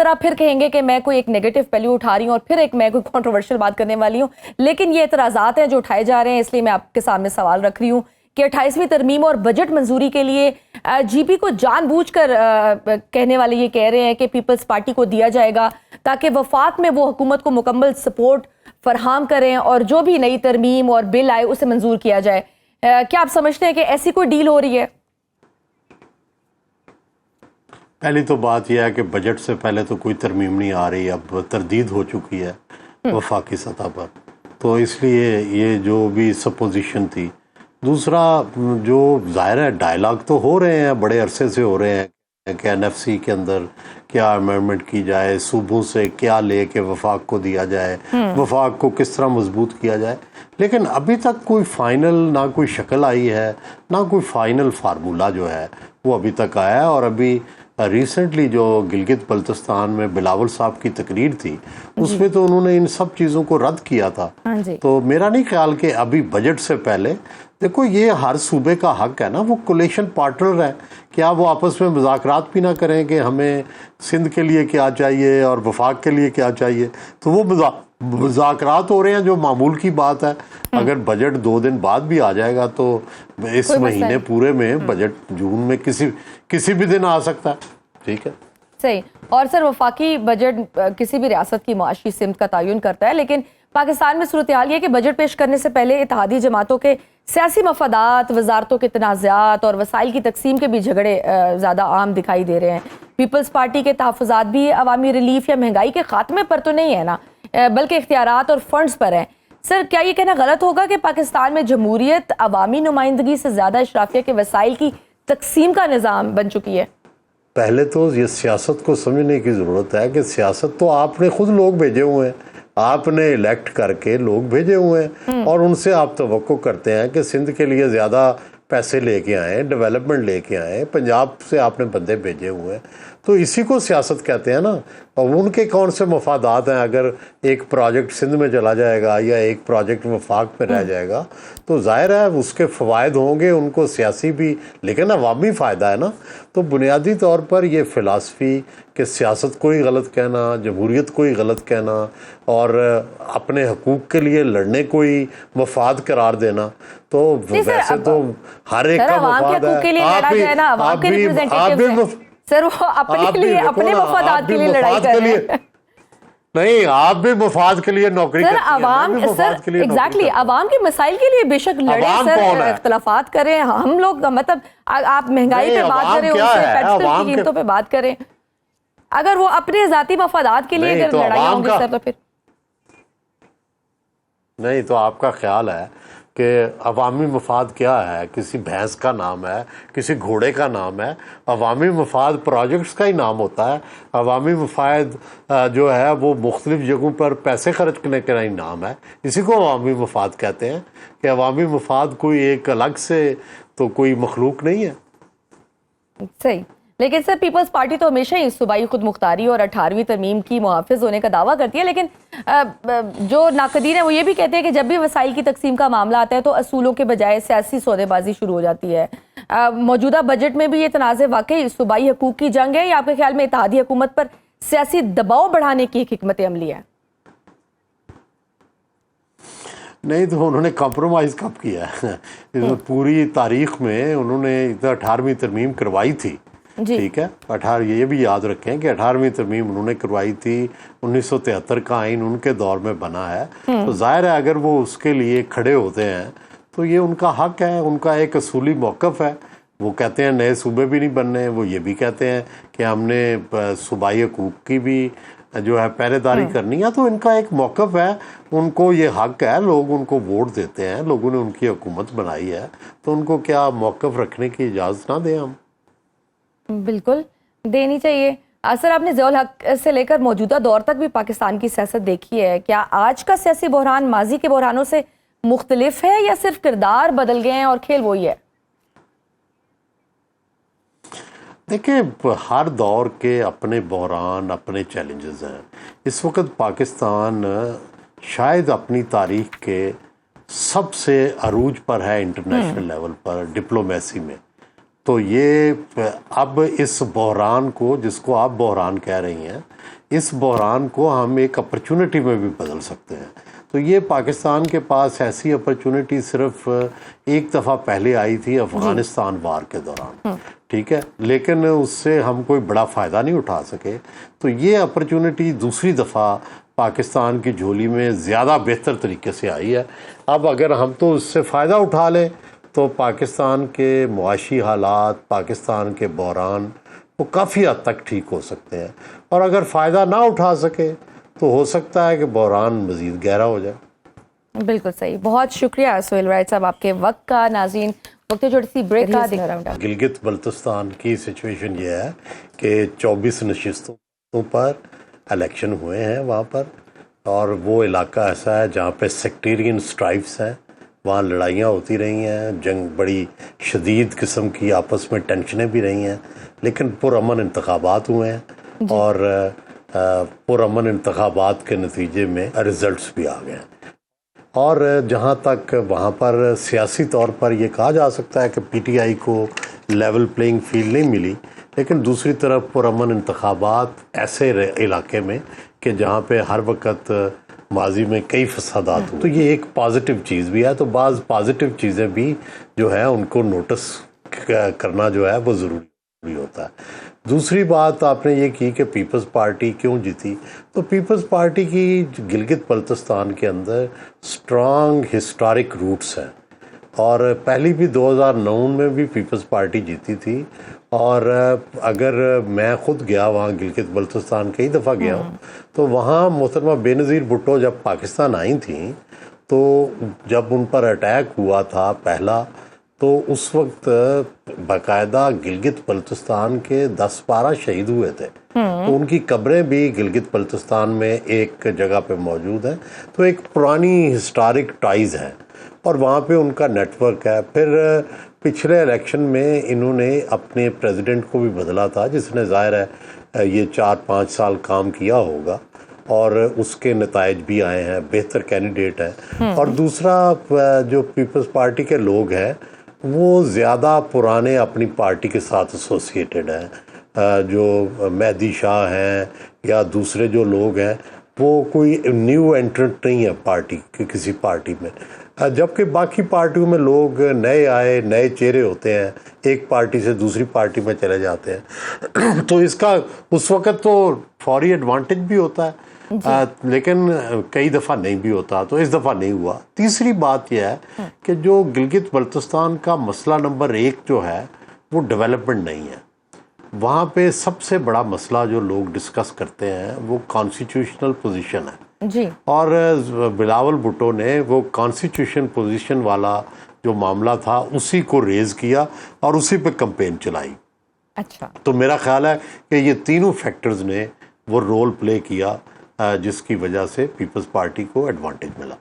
سر آپ پھر کہیں گے کہ میں کوئی ایک نیگیٹو پہلو اٹھا رہی ہوں اور پھر ایک میں کوئی کنٹروورشل بات کرنے والی ہوں، لیکن یہ اعتراضات ہیں جو اٹھائے جا رہے ہیں، اس لیے میں آپ کے سامنے سوال رکھ رہی ہوں کہ 28ویں ترمیم اور بجٹ منظوری کے لیے جی پی کو جان بوجھ کر کہنے والے یہ کہہ رہے ہیں کہ پیپلز پارٹی کو دیا جائے گا تاکہ وفاق میں وہ حکومت کو مکمل سپورٹ فراہم کریں اور جو بھی نئی ترمیم اور بل آئے اسے منظور کیا جائے. کیا آپ سمجھتے ہیں کہ ایسی کوئی ڈیل ہو رہی ہے؟ پہلی تو بات یہ ہے کہ بجٹ سے پہلے تو کوئی ترمیم نہیں آ رہی، اب تردید ہو چکی ہے وفاقی سطح پر، تو اس لیے یہ جو بھی سپوزیشن تھی. دوسرا جو ظاہر ہے ڈائلاگ تو ہو رہے ہیں، بڑے عرصے سے ہو رہے ہیں کہ این ایف سی کے اندر کیا امینڈمنٹ کی جائے، صوبوں سے کیا لے کے وفاق کو دیا جائے، وفاق کو کس طرح مضبوط کیا جائے، لیکن ابھی تک کوئی فائنل نہ کوئی شکل آئی ہے، نہ کوئی فائنل فارمولہ جو ہے وہ ابھی تک آیا ہے. اور ابھی ریسنٹلی جو گلگت بلتستان میں بلاول صاحب کی تقریر تھی اس میں تو انہوں نے ان سب چیزوں کو رد کیا تھا. تو میرا نہیں خیال کہ ابھی بجٹ سے پہلے، دیکھو یہ ہر صوبے کا حق ہے نا، وہ کولیشن پارٹنر ہے، کیا وہ آپس میں مذاکرات بھی نہ کریں کہ ہمیں سندھ کے لیے کیا چاہیے اور وفاق کے لیے کیا چاہیے، تو وہ مذاکرات ہو رہے ہیں جو معمول کی بات ہے. اگر بجٹ 2 دن بعد بھی آ جائے گا تو اس مہینے پورے میں بجٹ جون میں کسی بھی دن آ سکتا ہے. ٹھیک ہے، صحیح. اور سر وفاقی بجٹ کسی بھی ریاست کی معاشی سمت کا تعین کرتا ہے، لیکن پاکستان میں صورتحال یہ ہے کہ بجٹ پیش کرنے سے پہلے اتحادی جماعتوں کے سیاسی مفادات، وزارتوں کے تنازعات اور وسائل کی تقسیم کے بھی جھگڑے زیادہ عام دکھائی دے رہے ہیں. پیپلز پارٹی کے تحفظات بھی عوامی ریلیف یا مہنگائی کے خاتمے پر تو نہیں ہے نا، بلکہ اختیارات اور فنڈز پر ہیں. سر کیا یہ کہنا غلط ہوگا کہ پاکستان میں جمہوریت عوامی نمائندگی سے زیادہ اشرافیہ کے وسائل کی تقسیم کا نظام بن چکی ہے؟ پہلے تو یہ سیاست کو سمجھنے کی ضرورت ہے کہ سیاست تو آپ نے خود لوگ بھیجے ہوئے ہیں، آپ نے الیکٹ کر کے لوگ بھیجے ہوئے ہیں، اور ان سے آپ توقع کرتے ہیں کہ سندھ کے لیے زیادہ پیسے لے کے آئیں، ڈیولپمنٹ لے کے آئیں. پنجاب سے آپ نے بندے بھیجے ہوئے ہیں، تو اسی کو سیاست کہتے ہیں نا. اور ان کے کون سے مفادات ہیں؟ اگر ایک پروجیکٹ سندھ میں چلا جائے گا یا ایک پروجیکٹ وفاق میں رہ جائے گا تو ظاہر ہے اس کے فوائد ہوں گے، ان کو سیاسی بھی، لیکن عوامی فائدہ ہے نا. تو بنیادی طور پر یہ فلسفی کہ سیاست کو ہی غلط کہنا، جمہوریت کو ہی غلط کہنا اور اپنے حقوق کے لیے لڑنے کو ہی مفاد قرار دینا، تو ویسے تو ہر ایک کا مفاد ہے. سر وہ اپنے مفادات کے لیے لڑائی کر رہے ہیں. نہیں، آپ بھی مفاد کے لیے نوکری کرتے ہیں، عوام ایگزیکٹلی عوام کے مسائل کے لیے بے شک لڑیں سر، اختلافات کریں. ہم لوگ مطلب آپ مہنگائی پہ بات کریں، ان سے پیٹرول کی قیمتوں پہ بات کریں، اگر وہ اپنے ذاتی مفادات کے لیے اگر لڑائی ہوں گی سر تو پھر نہیں. تو آپ کا خیال ہے کہ عوامی مفاد کیا ہے؟ کسی بھینس کا نام ہے، کسی گھوڑے کا نام ہے. عوامی مفاد پروجیکٹس کا ہی نام ہوتا ہے. عوامی مفاد جو ہے وہ مختلف جگہوں پر پیسے خرچ کرنے کا ہی نام ہے. اسی کو عوامی مفاد کہتے ہیں کہ عوامی مفاد کوئی ایک الگ سے تو کوئی مخلوق نہیں ہے. صحیح. لیکن سر پیپلز پارٹی تو ہمیشہ ہی صوبائی خود مختاری اور 18ویں ترمیم کی محافظ ہونے کا دعویٰ کرتی ہے، لیکن جو ناقدین ہیں وہ یہ بھی کہتے ہیں کہ جب بھی وسائل کی تقسیم کا معاملہ آتا ہے تو اصولوں کے بجائے سیاسی سودے بازی شروع ہو جاتی ہے. موجودہ بجٹ میں بھی یہ تنازع واقعی صوبائی حقوق کی جنگ ہے یا آپ کے خیال میں اتحادی حکومت پر سیاسی دباؤ بڑھانے کی ایک حکمت عملی ہے؟ نہیں، تو انہوں نے کمپرومائز کب کیا ہے؟ پوری تاریخ میں انہوں نے 18ویں ترمیم کروائی تھی. ٹھیک ہے، یہ بھی یاد رکھیں کہ 18ویں ترمیم انہوں نے کروائی تھی، 1973 کا آئین ان کے دور میں بنا ہے. تو ظاہر ہے اگر وہ اس کے لیے کھڑے ہوتے ہیں تو یہ ان کا حق ہے، ان کا ایک اصولی موقف ہے. وہ کہتے ہیں نئے صوبے بھی نہیں بننے، وہ یہ بھی کہتے ہیں کہ ہم نے صوبائی حقوق کی بھی جو ہے پہرے داری کرنی ہے. تو ان کا ایک موقف ہے، ان کو یہ حق ہے، لوگ ان کو ووٹ دیتے ہیں، لوگوں نے ان کی حکومت بنائی ہے، تو ان کو کیا موقف رکھنے کی اجازت نہ دیں ہم؟ بالکل دینی چاہیے. سر آپ نے ضیاء الحق سے لے کر موجودہ دور تک بھی پاکستان کی سیاست دیکھی ہے، کیا آج کا سیاسی بحران ماضی کے بحرانوں سے مختلف ہے یا صرف کردار بدل گئے ہیں اور کھیل وہی ہے؟ دیکھیں، ہر دور کے اپنے بحران، اپنے چیلنجز ہیں. اس وقت پاکستان شاید اپنی تاریخ کے سب سے عروج پر ہے انٹرنیشنل لیول پر ڈپلومیسی میں. تو یہ اب اس بحران کو، جس کو آپ بحران کہہ رہی ہیں، اس بحران کو ہم ایک اپرچونٹی میں بھی بدل سکتے ہیں. تو یہ پاکستان کے پاس ایسی اپرچونٹی صرف ایک دفعہ پہلے آئی تھی افغانستان وار کے دوران، ٹھیک ہے، لیکن اس سے ہم کوئی بڑا فائدہ نہیں اٹھا سکے. تو یہ اپرچونٹی دوسری دفعہ پاکستان کی جھولی میں زیادہ بہتر طریقے سے آئی ہے. اب اگر ہم تو اس سے فائدہ اٹھا لیں تو پاکستان کے معاشی حالات، پاکستان کے بحران وہ کافی حد تک ٹھیک ہو سکتے ہیں، اور اگر فائدہ نہ اٹھا سکے تو ہو سکتا ہے کہ بحران مزید گہرا ہو جائے. بالکل صحیح. بہت شکریہ سہیل رائٹ صاحب آپ کے وقت کا. ناظرین وقت چھوٹی سی بریک کا. گلگت بلتستان کی سچویشن یہ ہے کہ 24 نشستوں پر الیکشن ہوئے ہیں وہاں پر، اور وہ علاقہ ایسا ہے جہاں پہ سیکٹیرین سٹرائفز ہیں، وہاں لڑائیاں ہوتی رہی ہیں، جنگ بڑی شدید قسم کی آپس میں ٹینشنیں بھی رہی ہیں، لیکن پرامن انتخابات ہوئے ہیں اور پرامن انتخابات کے نتیجے میں رزلٹس بھی آ گئے ہیں. اور جہاں تک وہاں پر سیاسی طور پر یہ کہا جا سکتا ہے کہ پی ٹی آئی کو لیول پلینگ فیلڈ نہیں ملی، لیکن دوسری طرف پرامن انتخابات ایسے علاقے میں کہ جہاں پہ ہر وقت ماضی میں کئی فسادات ہوئے، تو یہ ایک پازیٹیو چیز بھی ہے. تو بعض پازیٹیو چیزیں بھی جو ہے ان کو نوٹس کرنا جو ہے وہ ضروری ہوتا ہے. دوسری بات آپ نے یہ کی کہ پیپلز پارٹی کیوں جیتی، تو پیپلز پارٹی کی گلگت بلتستان کے اندر اسٹرانگ ہسٹورک روٹس ہیں، اور پہلی بھی 2009 میں بھی پیپلز پارٹی جیتی تھی. اور اگر میں خود گیا وہاں گلگت بلتستان کئی دفعہ گیا ہوں، تو وہاں محترمہ بے نظیر بھٹو جب پاکستان آئی تھیں تو جب ان پر اٹیک ہوا تھا پہلا، تو اس وقت باقاعدہ گلگت بلتستان کے 10-12 شہید ہوئے تھے، تو ان کی قبریں بھی گلگت بلتستان میں ایک جگہ پہ موجود ہیں. تو ایک پرانی ہسٹورک ٹائز ہے اور وہاں پہ ان کا نیٹ ورک ہے. پھر پچھلے الیکشن میں انہوں نے اپنے پریزیڈنٹ کو بھی بدلا تھا، جس نے ظاہر ہے یہ 4-5 سال کام کیا ہوگا، اور اس کے نتائج بھی آئے ہیں، بہتر کینڈیڈیٹ ہیں. اور دوسرا جو پیپلز پارٹی کے لوگ ہیں وہ زیادہ پرانے اپنی پارٹی کے ساتھ ایسوسیٹڈ ہیں. جو مہدی شاہ ہیں یا دوسرے جو لوگ ہیں وہ کوئی نیو انٹرنٹ نہیں ہے پارٹی کی کسی پارٹی میں، جبکہ باقی پارٹیوں میں لوگ نئے آئے، نئے چہرے ہوتے ہیں، ایک پارٹی سے دوسری پارٹی میں چلے جاتے ہیں. تو اس کا اس وقت تو فوری ایڈوانٹیج بھی ہوتا ہے، لیکن کئی دفعہ نہیں بھی ہوتا، تو اس دفعہ نہیں ہوا. تیسری بات یہ ہے کہ جو گلگت بلتستان کا مسئلہ نمبر 1 جو ہے وہ ڈیولپمنٹ نہیں ہے. وہاں پہ سب سے بڑا مسئلہ جو لوگ ڈسکس کرتے ہیں وہ کانسٹیٹیوشنل پوزیشن ہے جی، اور بلاول بھٹو نے وہ کانسٹیٹیوشن پوزیشن والا جو معاملہ تھا اسی کو ریز کیا اور اسی پہ کمپین چلائی. اچھا. تو میرا خیال ہے کہ یہ تینوں فیکٹرز نے وہ رول پلے کیا جس کی وجہ سے پیپلز پارٹی کو ایڈوانٹیج ملا.